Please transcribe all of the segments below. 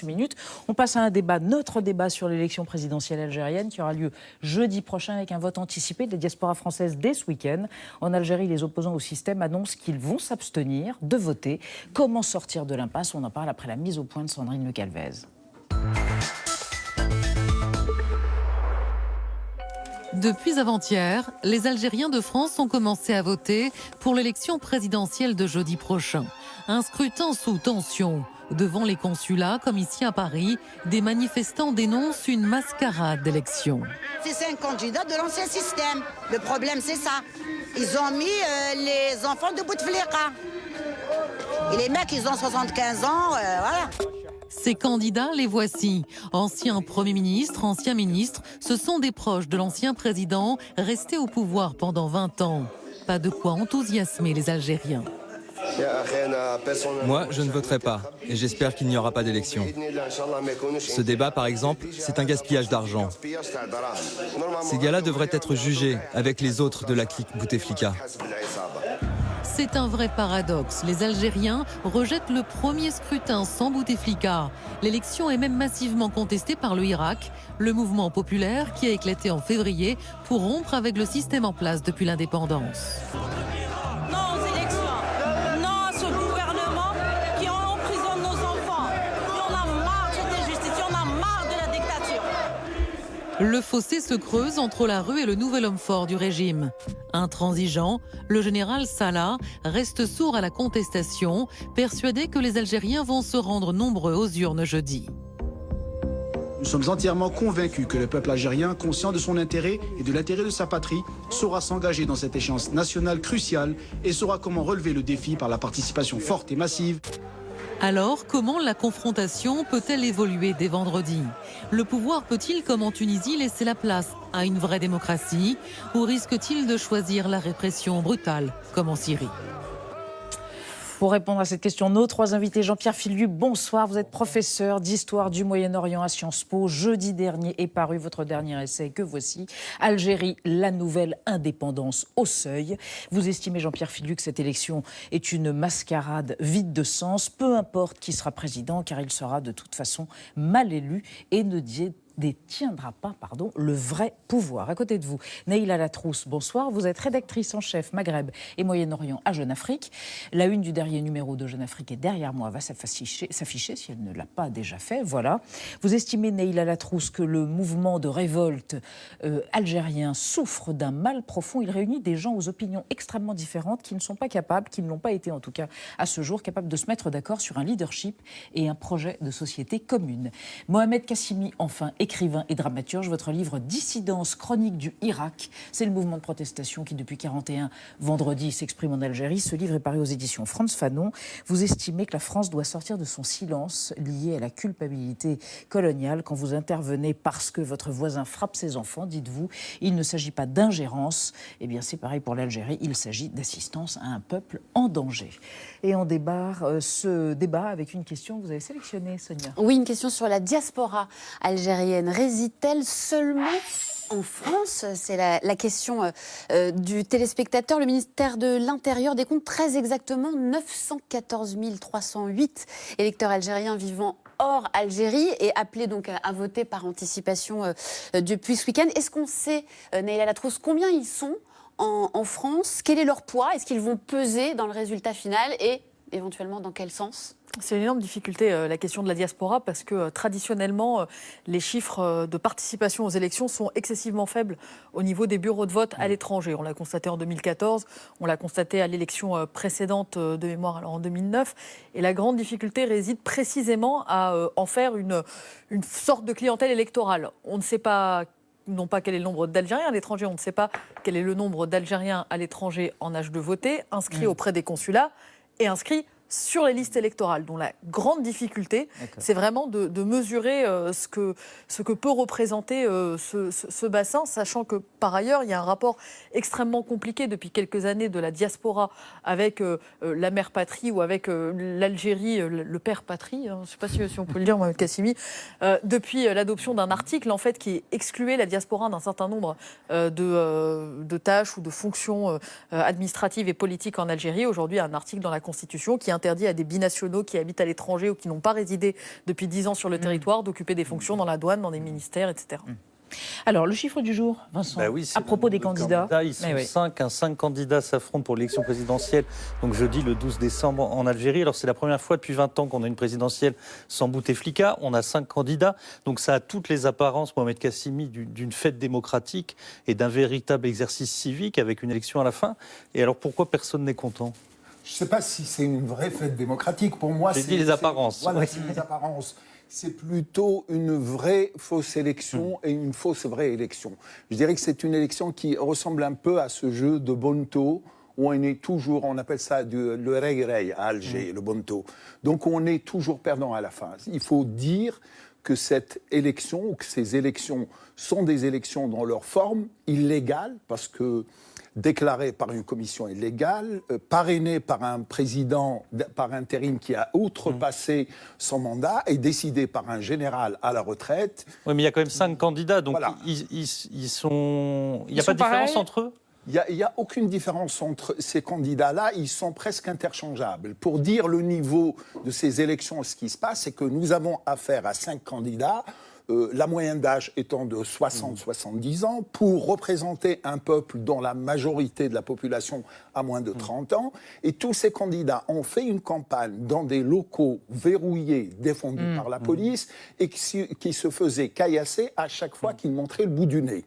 6 minutes. On passe à un débat, notre débat sur l'élection présidentielle algérienne qui aura lieu jeudi prochain avec un vote anticipé de la diaspora française dès ce week-end. En Algérie, les opposants au système annoncent qu'ils vont s'abstenir de voter. Comment sortir de l'impasse? On en parle après la mise au point de Sandrine Le Calvez. Depuis avant-hier, les Algériens de France ont commencé à voter pour l'élection présidentielle de jeudi prochain. Un scrutin sous tension. Devant les consulats, comme ici à Paris, des manifestants dénoncent une mascarade d'élection. C'est un candidat de l'ancien système. Le problème, c'est ça. Ils ont mis les enfants de Bouteflika. Et les mecs, ils ont 75 ans, voilà. Ces candidats, les voici. Anciens Premier ministre, anciens ministres, ce sont des proches de l'ancien président restés au pouvoir pendant 20 ans. Pas de quoi enthousiasmer les Algériens. Moi, je ne voterai pas et j'espère qu'il n'y aura pas d'élection. Ce débat, par exemple, c'est un gaspillage d'argent. Ces gars-là devraient être jugés avec les autres de la clique Bouteflika. C'est un vrai paradoxe. Les Algériens rejettent le premier scrutin sans Bouteflika. L'élection est même massivement contestée par le Hirak, le mouvement populaire qui a éclaté en février pour rompre avec le système en place depuis l'indépendance. Non aux élections, non à ce gouvernement qui emprisonne nos enfants. Et on a marre de cette injustice, on a marre de la dictature. Le fossé se creuse entre la rue et le nouvel homme fort du régime. Intransigeant, le général Salah reste sourd à la contestation, persuadé que les Algériens vont se rendre nombreux aux urnes jeudi. Nous sommes entièrement convaincus que le peuple algérien, conscient de son intérêt et de l'intérêt de sa patrie, saura s'engager dans cette échéance nationale cruciale et saura comment relever le défi par la participation forte et massive. Alors, comment la confrontation peut-elle évoluer dès vendredi? Le pouvoir peut-il, comme en Tunisie, laisser la place à une vraie démocratie ou risque-t-il de choisir la répression brutale, comme en Syrie? Pour répondre à cette question, nos trois invités, Jean-Pierre Filiu, bonsoir. Vous êtes professeur d'histoire du Moyen-Orient à Sciences Po. Jeudi dernier est paru votre dernier essai, que voici, Algérie, la nouvelle indépendance au seuil. Vous estimez, Jean-Pierre Filiu, que cette élection est une mascarade vide de sens, peu importe qui sera président, car il sera de toute façon mal élu et ne détiendra pas le vrai pouvoir. À côté de vous, Neila Latrousse, bonsoir. Vous êtes rédactrice en chef Maghreb et Moyen-Orient à Jeune Afrique. La une du dernier numéro de Jeune Afrique est derrière moi, va s'afficher si elle ne l'a pas déjà fait. Voilà. Vous estimez, Neila Latrousse, que le mouvement de révolte algérien souffre d'un mal profond. Il réunit des gens aux opinions extrêmement différentes qui ne sont pas capables, qui ne l'ont pas été en tout cas à ce jour, capables de se mettre d'accord sur un leadership et un projet de société commune. Mohamed Kassimi, enfin, écrivain et dramaturge, votre livre Dissidence, chronique du Hirak, c'est le mouvement de protestation qui depuis 41 vendredi s'exprime en Algérie. Ce livre est paru aux éditions Frantz Fanon. Vous estimez que la France doit sortir de son silence lié à la culpabilité coloniale quand vous intervenez parce que votre voisin frappe ses enfants, dites-vous, il ne s'agit pas d'ingérence. Eh bien c'est pareil pour l'Algérie, il s'agit d'assistance à un peuple en danger. Et on débarre ce débat avec une question que vous avez sélectionnée, Sonia. Oui, une question sur la diaspora algérienne. Réside-t-elle seulement en France? C'est la question du téléspectateur. Le ministère de l'Intérieur décompte très exactement 914 308 électeurs algériens vivant hors Algérie et appelés donc à voter par anticipation depuis ce week-end. Est-ce qu'on sait, Neila Latrousse, combien ils sont en France? Quel est leur poids? Est-ce qu'ils vont peser dans le résultat final et éventuellement dans quel sens? C'est une énorme difficulté, la question de la diaspora, parce que traditionnellement, les chiffres de participation aux élections sont excessivement faibles au niveau des bureaux de vote à l'étranger. On l'a constaté en 2014, on l'a constaté à l'élection précédente de mémoire, alors en 2009. Et la grande difficulté réside précisément à en faire une sorte de clientèle électorale. On ne sait pas non pas quel est le nombre d'Algériens à l'étranger, on ne sait pas quel est le nombre d'Algériens à l'étranger en âge de voter, inscrits auprès des consulats et inscrits sur les listes électorales, dont la grande difficulté, c'est vraiment de mesurer ce que peut représenter ce bassin, sachant que par ailleurs, il y a un rapport extrêmement compliqué depuis quelques années de la diaspora avec la mère patrie ou avec l'Algérie, le père patrie, hein, je ne sais pas si on peut le dire, Mohamed Kassimi, depuis l'adoption d'un article en fait, qui excluait la diaspora d'un certain nombre de tâches ou de fonctions administratives et politiques en Algérie. Aujourd'hui, un article dans la Constitution qui interdit à des binationaux qui habitent à l'étranger ou qui n'ont pas résidé depuis 10 ans sur le territoire d'occuper des fonctions dans la douane, dans des ministères, etc. Alors, le chiffre du jour, Vincent, Oui, à propos des candidats. Ils sont 5 candidats s'affrontent pour l'élection présidentielle, donc jeudi le 12 décembre en Algérie. Alors c'est la première fois depuis 20 ans qu'on a une présidentielle sans Bouteflika. On a 5 candidats, donc ça a toutes les apparences, Mohamed Kassimi, d'une fête démocratique et d'un véritable exercice civique avec une élection à la fin. Et alors pourquoi personne n'est content ? Je ne sais pas si c'est une vraie fête démocratique. Pour moi, c'est les apparences. Voilà, c'est les apparences. C'est plutôt une vraie fausse élection et une fausse vraie élection. Je dirais que c'est une élection qui ressemble un peu à ce jeu de Bonto, où on est toujours, on appelle ça le rey-rey à Alger, le Bonto. Donc on est toujours perdant à la fin. Il faut dire que cette élection, ou que ces élections sont des élections dans leur forme illégale, parce que déclaré par une commission illégale, parrainé par un président par intérim qui a outrepassé son mandat et décidé par un général à la retraite. Oui, mais il y a quand même 5 candidats, donc voilà. Il n'y a pas de différence entre eux ? Il n'y a aucune différence entre ces candidats-là, ils sont presque interchangeables. Pour dire le niveau de ces élections, ce qui se passe, c'est que nous avons affaire à 5 candidats, la moyenne d'âge étant de 60-70 ans, pour représenter un peuple dont la majorité de la population a moins de 30 ans. Et tous ces candidats ont fait une campagne dans des locaux verrouillés, défendus par la police, et qui se faisaient caillasser à chaque fois qu'ils montraient le bout du nez.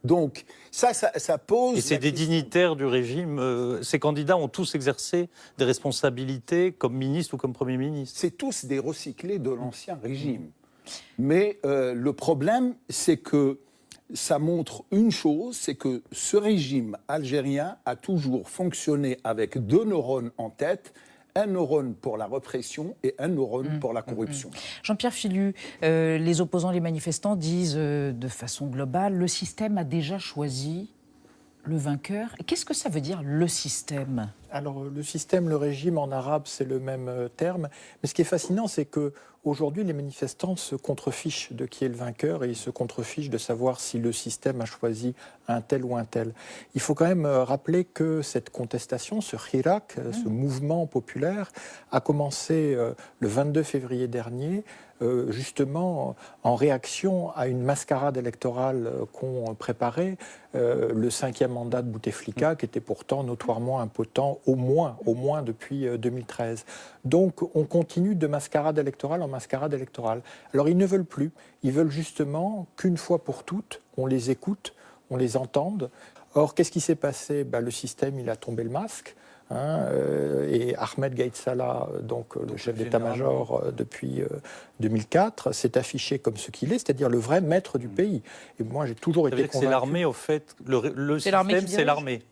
Donc, ça pose... Et c'est des dignitaires du régime. Ces candidats ont tous exercé des responsabilités comme ministre ou comme Premier ministre. C'est tous des recyclés de l'ancien régime. Mais le problème, c'est que ça montre une chose, c'est que ce régime algérien a toujours fonctionné avec 2 neurones en tête, un neurone pour la répression et un neurone pour la corruption. Jean-Pierre Philu, les opposants, les manifestants disent de façon globale, le système a déjà choisi le vainqueur. Qu'est-ce que ça veut dire, le système ? Alors, le système, le régime, en arabe, c'est le même terme. Mais ce qui est fascinant, c'est qu'aujourd'hui, les manifestants se contrefichent de qui est le vainqueur et ils se contrefichent de savoir si le système a choisi un tel ou un tel. Il faut quand même rappeler que cette contestation, ce hirak, ce mouvement populaire, a commencé le 22 février dernier, justement en réaction à une mascarade électorale qu'ont préparée le 5e mandat de Bouteflika, qui était pourtant notoirement impotent, au moins depuis 2013. Donc on continue de mascarade électorale en mascarade électorale. Alors ils ne veulent plus, ils veulent justement qu'une fois pour toutes, on les écoute, on les entende. Or, qu'est-ce qui s'est passé ? Le système, il a tombé le masque. Et Ahmed Gaïd Salah, donc le chef d'état-major depuis 2004, s'est affiché comme ce qu'il est, c'est-à-dire le vrai maître du pays. Et moi, j'ai toujours été convaincu... C'est l'armée, au fait. Le système, c'est l'armée.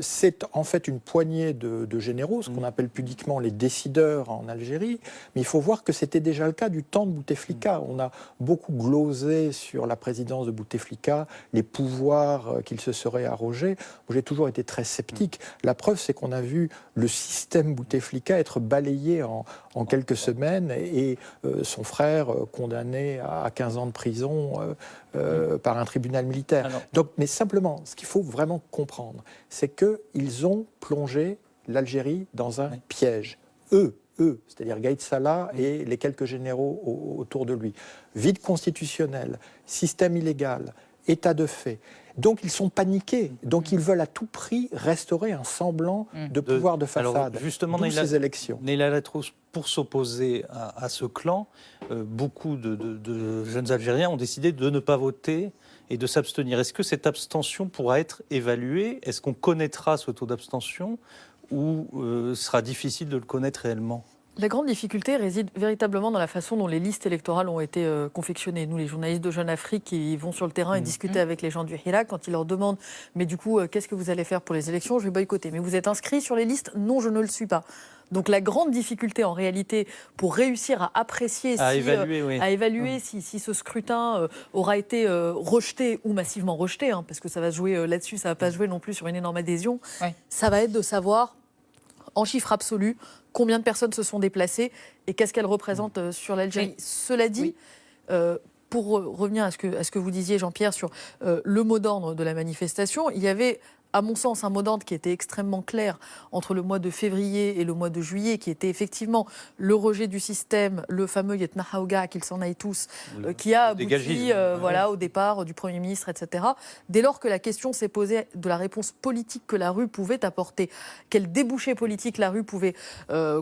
C'est en fait une poignée de généraux, ce qu'on appelle pudiquement les décideurs en Algérie, mais il faut voir que c'était déjà le cas du temps de Bouteflika. On a beaucoup glosé sur la présidence de Bouteflika, les pouvoirs qu'il se serait arrogés. J'ai toujours été très sceptique. La preuve, c'est qu'on a vu le système Bouteflika être balayé en quelques semaines et son frère condamné à 15 ans de prison par un tribunal militaire. Donc, mais simplement, ce qu'il faut vraiment comprendre, c'est qu'ils ont plongé l'Algérie dans un piège. Eux, c'est-à-dire Gaïd Salah et les quelques généraux autour de lui. Vide constitutionnel, système illégal, état de fait. Donc ils sont paniqués. Donc ils veulent à tout prix restaurer un semblant de pouvoir de façade. Alors justement, ces élections. Neila Latrousse, pour s'opposer à ce clan, beaucoup de jeunes Algériens ont décidé de ne pas voter et de s'abstenir. Est-ce que cette abstention pourra être évaluée ? Est-ce qu'on connaîtra ce taux d'abstention ou sera difficile de le connaître réellement ? La grande difficulté réside véritablement dans la façon dont les listes électorales ont été confectionnées. Nous, les journalistes de Jeune Afrique, qui vont sur le terrain et discuter avec les gens du Hirak, quand ils leur demandent « Mais du coup, qu'est-ce que vous allez faire pour les élections ? Je vais boycotter. » « Mais vous êtes inscrit sur les listes ? Non, je ne le suis pas. » Donc la grande difficulté en réalité pour réussir à apprécier, à évaluer si ce scrutin aura été rejeté ou massivement rejeté, parce que ça va se jouer là-dessus, ça ne va pas se jouer non plus sur une énorme adhésion, ça va être de savoir en chiffre absolu combien de personnes se sont déplacées et qu'est-ce qu'elles représentent sur l'Algérie. Cela dit, pour revenir à ce que vous disiez, Jean-Pierre, sur le mot d'ordre de la manifestation, il y avait à mon sens, un mot d'ordre qui était extrêmement clair entre le mois de février et le mois de juillet, qui était effectivement le rejet du système, le fameux Yetna Haouga, qu'ils s'en aillent tous, qui a abouti au départ du Premier ministre, etc. Dès lors que la question s'est posée de la réponse politique que la rue pouvait apporter, quel débouché politique la rue pouvait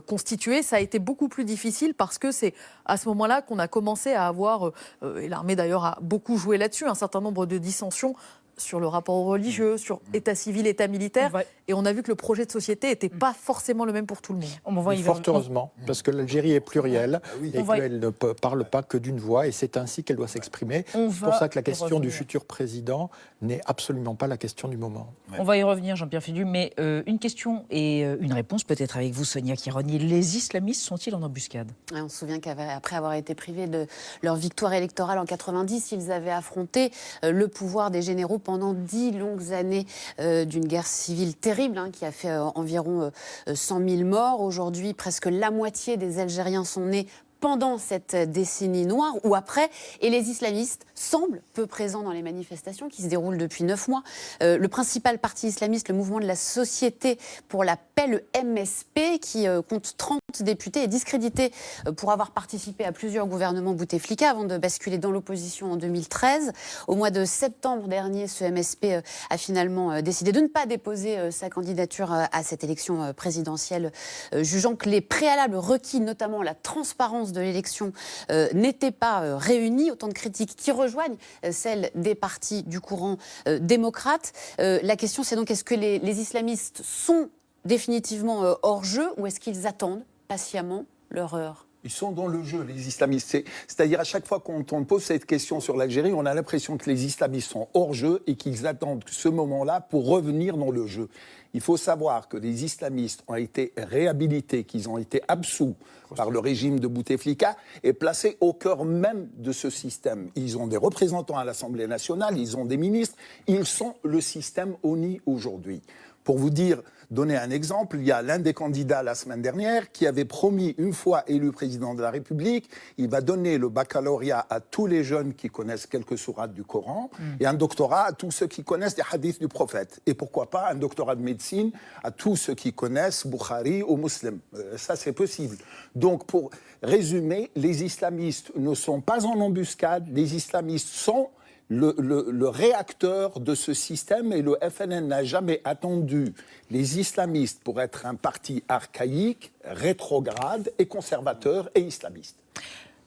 constituer, ça a été beaucoup plus difficile parce que c'est à ce moment-là qu'on a commencé à avoir, et l'armée d'ailleurs a beaucoup joué là-dessus, un certain nombre de dissensions sur le rapport aux religieux, sur état civil, état militaire. Et on a vu que le projet de société n'était pas forcément le même pour tout le monde. Fort heureusement, parce que l'Algérie est plurielle et qu'elle ne parle pas que d'une voix, et c'est ainsi qu'elle doit s'exprimer. C'est pour ça que la question du futur président n'est absolument pas la question du moment. On va y revenir, Jean-Pierre Filiu, mais une question et une réponse peut-être avec vous, Sonia Kironi. Les islamistes sont-ils en embuscade ? On se souvient qu'après avoir été privés de leur victoire électorale en 90, ils avaient affronté le pouvoir des généraux pendant 10 longues années d'une guerre civile terrible qui a fait environ 100 000 morts. Aujourd'hui, presque la moitié des Algériens sont nés pendant cette décennie noire ou après, et les islamistes semblent peu présents dans les manifestations qui se déroulent depuis 9 mois. Le principal parti islamiste, le Mouvement de la Société pour la Paix, le MSP, qui compte 30 députés, est discrédité pour avoir participé à plusieurs gouvernements Bouteflika avant de basculer dans l'opposition en 2013. Au mois de septembre dernier, ce MSP a finalement décidé de ne pas déposer sa candidature à cette élection présidentielle, jugeant que les préalables requis, notamment la transparence de l'élection, n'étaient pas réunis. Autant de critiques qui rejoignent celles des partis du courant démocrate. La question, c'est donc, est-ce que les islamistes sont définitivement hors jeu ou est-ce qu'ils attendent patiemment leur heure ? Ils sont dans le jeu, les islamistes. C'est-à-dire, à chaque fois qu'on pose cette question sur l'Algérie, on a l'impression que les islamistes sont hors jeu et qu'ils attendent ce moment-là pour revenir dans le jeu. Il faut savoir que les islamistes ont été réhabilités, qu'ils ont été absous par le régime de Bouteflika et placés au cœur même de ce système. Ils ont des représentants à l'Assemblée nationale, ils ont des ministres, ils sont le système ONI aujourd'hui. Pour vous donner un exemple, il y a l'un des candidats la semaine dernière qui avait promis, une fois élu président de la République, il va donner le baccalauréat à tous les jeunes qui connaissent quelques sourates du Coran et un doctorat à tous ceux qui connaissent les hadiths du prophète. Et pourquoi pas un doctorat de médecine à tous ceux qui connaissent Bukhari ou Muslim. Ça, c'est possible. Donc, pour résumer, les islamistes ne sont pas en embuscade, les islamistes sont le réacteur de ce système, et le FNN n'a jamais attendu les islamistes pour être un parti archaïque, rétrograde et conservateur et islamiste.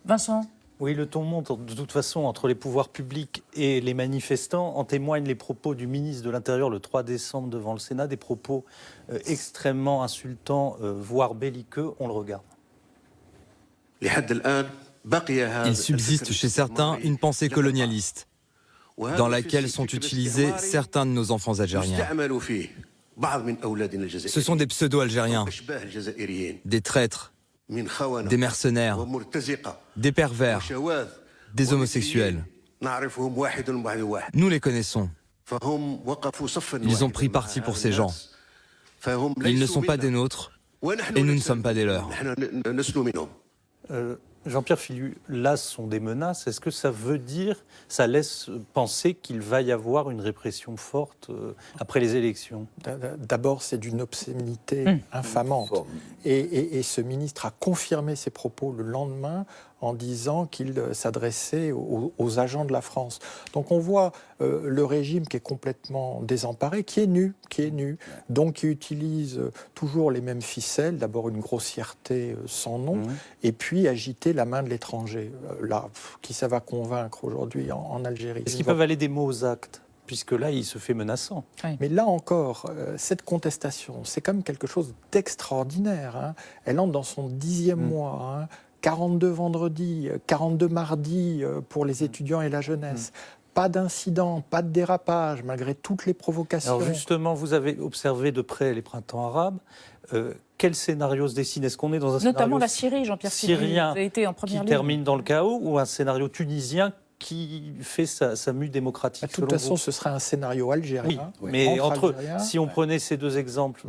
Vincent ? Oui, le ton monte de toute façon entre les pouvoirs publics et les manifestants. En témoignent les propos du ministre de l'Intérieur le 3 décembre devant le Sénat, des propos extrêmement insultants, voire belliqueux. On le regarde. Il subsiste chez certains une pensée colonialiste, dans laquelle sont utilisés certains de nos enfants algériens. Ce sont des pseudo-algériens, des traîtres, des mercenaires, des pervers, des homosexuels. Nous les connaissons. Ils ont pris parti pour ces gens. Ils ne sont pas des nôtres et nous ne sommes pas des leurs. Jean-Pierre Filiu, là, ce sont des menaces. Est-ce que ça veut dire, ça laisse penser qu'il va y avoir une répression forte après les élections ? D'abord, c'est d'une obscénité infamante. Et ce ministre a confirmé ses propos le lendemain en disant qu'il s'adressait aux agents de la France. Donc on voit le régime qui est complètement désemparé, qui est nu, donc qui utilise toujours les mêmes ficelles, d'abord une grossièreté sans nom, et puis agiter la main de l'étranger. Là, qui ça va convaincre aujourd'hui en Algérie ? Est-ce qu'ils peuvent aller des mots aux actes ? Puisque là, il se fait menaçant. Oui. Mais là encore, cette contestation, c'est quand même quelque chose d'extraordinaire. Hein. Elle entre dans son 10e mois. Hein. 42 vendredis, 42 mardis pour les étudiants et la jeunesse. Pas d'incident, pas de dérapage, malgré toutes les provocations. Alors justement, vous avez observé de près les printemps arabes. Quel scénario se dessine ? Est-ce qu'on est dans un notamment scénario la Syrie, Jean-Pierre Filiu, syrien vous avez été en première qui ligne. termine dans le chaos, ou un scénario tunisien qui fait sa mue démocratique? De toute façon, ce serait un scénario algérien. Oui, mais si on prenait ces deux exemples...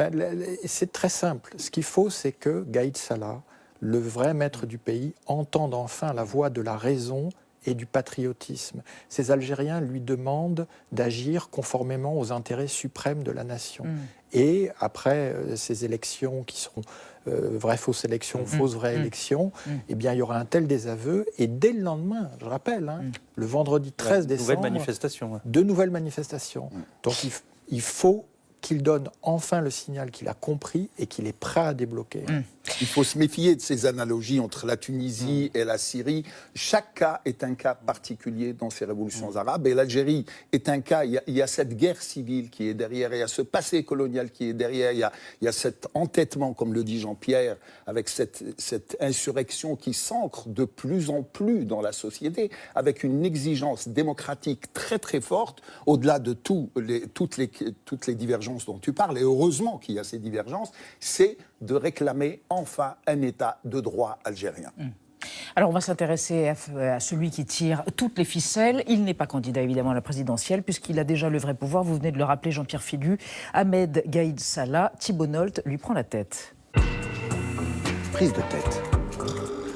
c'est très simple. Ce qu'il faut, c'est que Gaïd Salah, le vrai maître du pays, entende enfin la voix de la raison et du patriotisme. Ces Algériens lui demandent d'agir conformément aux intérêts suprêmes de la nation. Et après ces élections qui seront vraies, fausses élections, fausses, vraies élections, eh bien, il y aura un tel désaveu. Et dès le lendemain, je rappelle, le vendredi 13 décembre, de nouvelles manifestations. Donc il faut qu'il donne enfin le signal qu'il a compris et qu'il est prêt à débloquer. Il faut se méfier de ces analogies entre la Tunisie et la Syrie. Chaque cas est un cas particulier dans ces révolutions arabes. Et l'Algérie est un cas, il y a cette guerre civile qui est derrière, il y a ce passé colonial qui est derrière, il y a cet entêtement, comme le dit Jean-Pierre, avec cette insurrection qui s'ancre de plus en plus dans la société, avec une exigence démocratique très très forte, au-delà de toutes les divergences dont tu parles, et heureusement qu'il y a ces divergences, c'est de réclamer enfin un État de droit algérien. Alors on va s'intéresser à celui qui tire toutes les ficelles. Il n'est pas candidat évidemment à la présidentielle puisqu'il a déjà le vrai pouvoir. Vous venez de le rappeler, Jean-Pierre Filu. Ahmed Gaïd Salah, Thibault Nolte lui prend la tête. Prise de tête.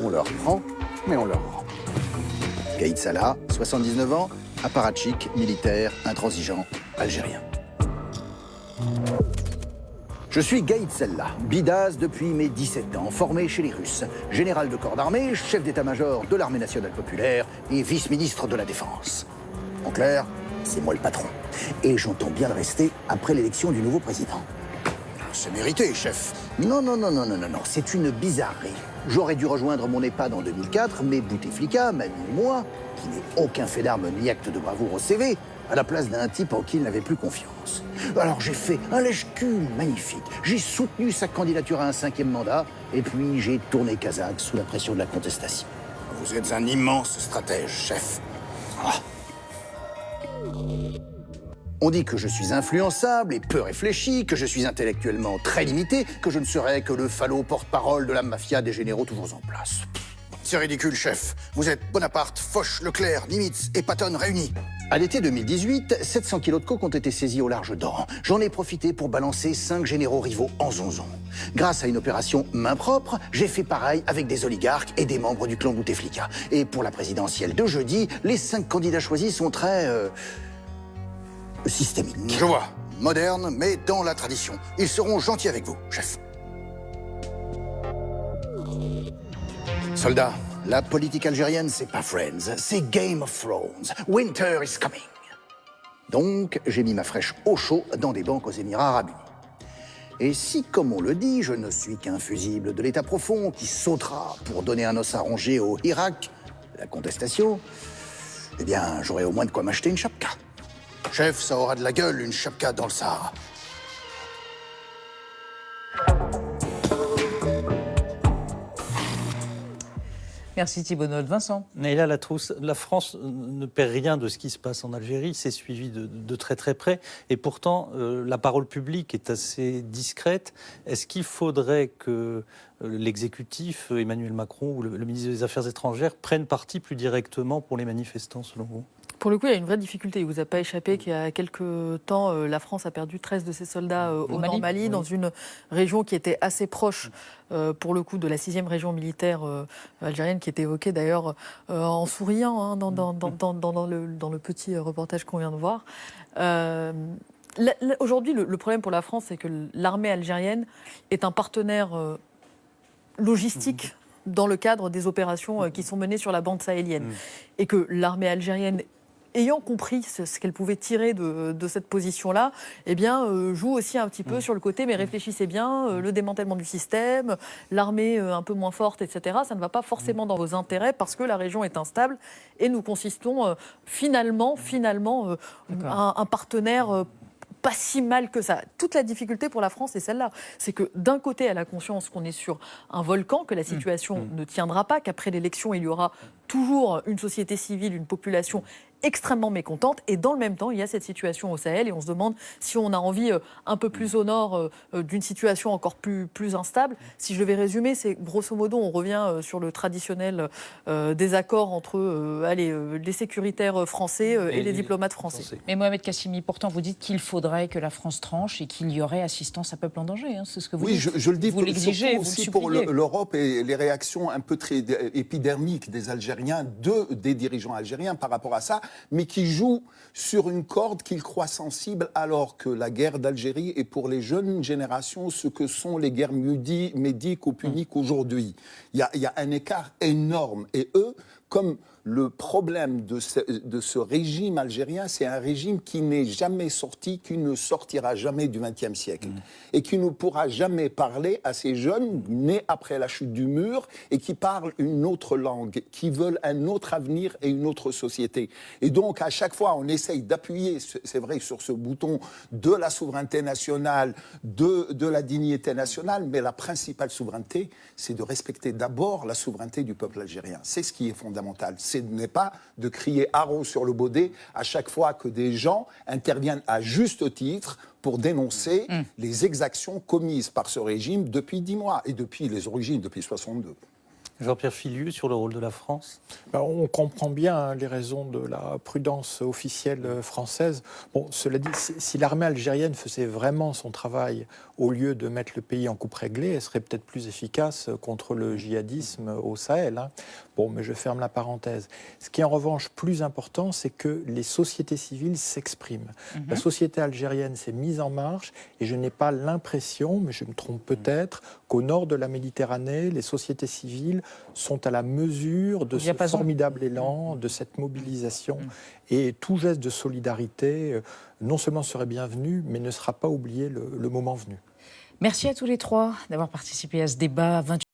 On leur prend, mais on leur rend. Gaïd Salah, 79 ans, apparatchik, militaire, intransigeant, algérien. Je suis Gaïd Salah, bidaz depuis mes 17 ans, formé chez les Russes, général de corps d'armée, chef d'état-major de l'armée nationale populaire et vice-ministre de la Défense. En clair, c'est moi le patron. Et j'entends bien le rester après l'élection du nouveau président. C'est mérité, chef. Non, c'est une bizarrerie. J'aurais dû rejoindre mon EHPAD en 2004, mais Bouteflika m'a mis moi, qui n'ai aucun fait d'armes ni acte de bravoure au CV, à la place d'un type en qui il n'avait plus confiance. Alors j'ai fait un lèche-cul magnifique. J'ai soutenu sa candidature à un 5e mandat, et puis j'ai tourné Kazakh sous la pression de la contestation. Vous êtes un immense stratège, chef. Ah. On dit que je suis influençable et peu réfléchi, que je suis intellectuellement très limité, que je ne serais que le falot porte-parole de la mafia des généraux toujours en place. C'est ridicule, chef. Vous êtes Bonaparte, Foch, Leclerc, Nimitz et Patton réunis. À l'été 2018, 700 kilos de coke ont été saisis au large d'Oran. J'en ai profité pour balancer 5 généraux rivaux en zonzon. Grâce à une opération main propre, j'ai fait pareil avec des oligarques et des membres du clan Bouteflika. Et pour la présidentielle de jeudi, les 5 candidats choisis sont très... systémiques. Je vois. Moderne, mais dans la tradition. Ils seront gentils avec vous, chef. Soldats, la politique algérienne, c'est pas Friends, c'est Game of Thrones. Winter is coming. Donc, j'ai mis ma fraîche au chaud dans des banques aux Émirats Arabes Unis. Et si, comme on le dit, je ne suis qu'un fusible de l'État profond qui sautera pour donner un os à ronger au Irak, la contestation, eh bien, j'aurai au moins de quoi m'acheter une chapka. Chef, ça aura de la gueule, une chapka dans le Sahara. Merci Thibault Nolte. Vincent. Naïla Latrousse, la France ne perd rien de ce qui se passe en Algérie, c'est suivi de très très près, et pourtant la parole publique est assez discrète. Est-ce qu'il faudrait que l'exécutif, Emmanuel Macron ou le ministre des Affaires étrangères prennent parti plus directement pour les manifestants, selon vous ? Pour le coup, il y a une vraie difficulté. Il ne vous a pas échappé qu'il y a quelques temps, la France a perdu 13 de ses soldats au Mali, oui, dans une région qui était assez proche, pour le coup, de la 6e région militaire algérienne, qui était évoquée d'ailleurs en souriant dans le petit reportage qu'on vient de voir. Aujourd'hui, le problème pour la France, c'est que l'armée algérienne est un partenaire logistique dans le cadre des opérations qui sont menées sur la bande sahélienne. Et que l'armée algérienne, ayant compris ce qu'elle pouvait tirer de cette position-là, eh bien, joue aussi un petit peu sur le côté, mais réfléchissez bien, le démantèlement du système, l'armée un peu moins forte, etc., ça ne va pas forcément dans vos intérêts parce que la région est instable et nous consistons finalement un partenaire pas si mal que ça. Toute la difficulté pour la France, c'est celle-là. C'est que d'un côté, elle a conscience qu'on est sur un volcan, que la situation ne tiendra pas, qu'après l'élection, il y aura toujours une société civile, une population extrêmement mécontente. Et dans le même temps, il y a cette situation au Sahel et on se demande si on a envie un peu plus au nord d'une situation encore plus instable. Si je devais résumer, c'est grosso modo, on revient sur le traditionnel désaccord entre les sécuritaires français et les diplomates français. Mais Mohamed Kassimi, pourtant vous dites qu'il faudrait que la France tranche et qu'il y aurait assistance à peuple en danger. Hein, c'est ce que vous dites. Oui, je le dis vous l'exigez, vous aussi le pour suppliez. l'Europe et les réactions un peu très épidermiques des Algériens, des dirigeants algériens par rapport à ça, mais qui jouent sur une corde qu'ils croient sensible, alors que la guerre d'Algérie est pour les jeunes générations ce que sont les guerres médiques ou puniques aujourd'hui. Il y a un écart énorme. Et eux, comme le problème de ce régime algérien, c'est un régime qui n'est jamais sorti, qui ne sortira jamais du XXe siècle. Et qui ne pourra jamais parler à ces jeunes nés après la chute du mur et qui parlent une autre langue, qui veulent un autre avenir et une autre société. Et donc, à chaque fois, on essaye d'appuyer, c'est vrai, sur ce bouton de la souveraineté nationale, de la dignité nationale, mais la principale souveraineté, c'est de respecter d'abord la souveraineté du peuple algérien. C'est ce qui est fondamental. Ce n'est pas de crier haro sur le baudet à chaque fois que des gens interviennent à juste titre pour dénoncer les exactions commises par ce régime depuis 10 mois et depuis les origines, depuis 62. Jean-Pierre Filiu, sur le rôle de la France ? On comprend bien les raisons de la prudence officielle française. Bon, cela dit, si l'armée algérienne faisait vraiment son travail, au lieu de mettre le pays en coupe réglée, elle serait peut-être plus efficace contre le djihadisme au Sahel. Hein. Bon, mais je ferme la parenthèse. Ce qui est en revanche plus important, c'est que les sociétés civiles s'expriment. La société algérienne s'est mise en marche et je n'ai pas l'impression, mais je me trompe peut-être, qu'au nord de la Méditerranée, les sociétés civiles sont à la mesure de ce formidable élan, de cette mobilisation. Et tout geste de solidarité, non seulement serait bienvenu, mais ne sera pas oublié le moment venu. Merci à tous les trois d'avoir participé à ce débat.